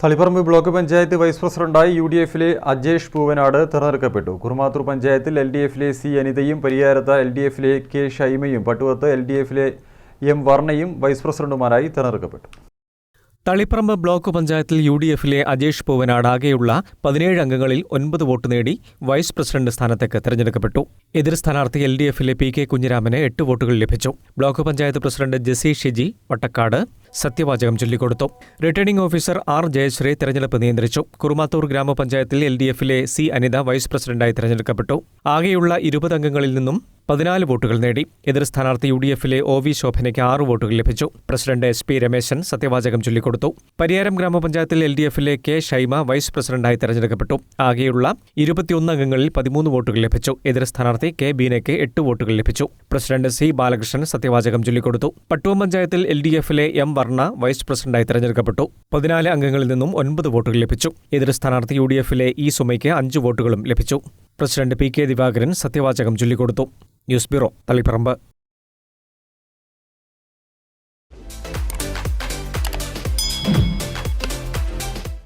Taliparamba block panchayat vice പ്രസിഡന്റായി യു.ഡി.എഫിലെ അജേഷ് പൂവനാട് തെരഞ്ഞെടുക്കപ്പെട്ടു. കുറുമാത്തൂർ പഞ്ചായത്തിൽ എൽ.ഡി.എഫിലെ സി അനിതയും പരിയാരത്ത് എൽ.ഡി.എഫിലെ കെ ഷൈമയും പട്ടുവത്ത് എൽ.ഡി.എഫിലെ എം വർണയും വൈസ് പ്രസിഡന്റുമാരായി തെരഞ്ഞെടുക്കപ്പെട്ടു. തളിപ്പറമ്പ് ബ്ലോക്ക് പഞ്ചായത്തിൽ യു.ഡി.എഫിലെ അജേഷ് പൂവനാട് ആകെയുള്ള 17 അംഗങ്ങളിൽ 9 വോട്ട് നേടി വൈസ് പ്രസിഡന്റ് സ്ഥാനത്തേക്ക് തെരഞ്ഞെടുക്കപ്പെട്ടു. എതിർ സ്ഥാനാർത്ഥി എൽ.ഡി.എഫിലെ പി.കെ. കുഞ്ഞിരാമന് 8 വോട്ടുകൾ ലഭിച്ചു. ബ്ലോക്ക് പഞ്ചായത്ത് പ്രസിഡന്റ് ജെസി ഷിജി വട്ടക്കാട് സത്യവാചകം ചൊല്ലിക്കൊടുത്തു. Returning officer R. ജയശ്രീ തെരഞ്ഞെടുപ്പ് നിയന്ത്രിച്ചു. കുറുമാത്തൂർ ഗ്രാമപഞ്ചായത്തിൽ എൽ.ഡി.എഫിലെ സി അനിത വൈസ് പ്രസിഡന്റായി തെരഞ്ഞെടുക്കപ്പെട്ടു. ആകെയുള്ള 20 അംഗങ്ങളിൽ നിന്നും 14 വോട്ടുകൾ നേടി. എതിർ സ്ഥാനാർത്ഥി യു.ഡി.എഫിലെ ഒ.വി. ശോഭനയ്ക്ക് 6 വോട്ടുകൾ ലഭിച്ചു. President SP. രമേശൻ സത്യവാചകം ചൊല്ലിക്കൊടുത്തു. പരിയാരം ഗ്രാമപഞ്ചായത്തിൽ എൽ.ഡി.എഫിലെ കെ ഷൈമ വൈസ് പ്രസിഡന്റായി തെരഞ്ഞെടുക്കപ്പെട്ടു. ആകെയുള്ള 21 അംഗങ്ങളിൽ 13 വോട്ടുകൾ ലഭിച്ചു. എതിർ സ്ഥാനാർത്ഥി കെ. ബീനയ്ക്ക് 8 വോട്ടുകൾ ലഭിച്ചു. President C. ബാലകൃഷ്ണൻ സത്യവാചകം ചൊല്ലിക്കൊടുത്തു. പട്ടുവം പഞ്ചായത്തിൽ എൽ.ഡി.എഫിലെ എം വർണ വൈസ് പ്രസിഡന്റായി തെരഞ്ഞെടുക്കപ്പെട്ടു. 14 അംഗങ്ങളിൽ നിന്നും 9 വോട്ടുകൾ ലഭിച്ചു. എതിർ സ്ഥാനാർത്ഥി യു.ഡി.എഫിലെ ഇ. സുമയ്ക്ക് 5 വോട്ടുകളും ലഭിച്ചു. President P K. ദിവാകരൻ സത്യവാചകം ചൊല്ലിക്കൊടുത്തു. News bureau, Taliparamba.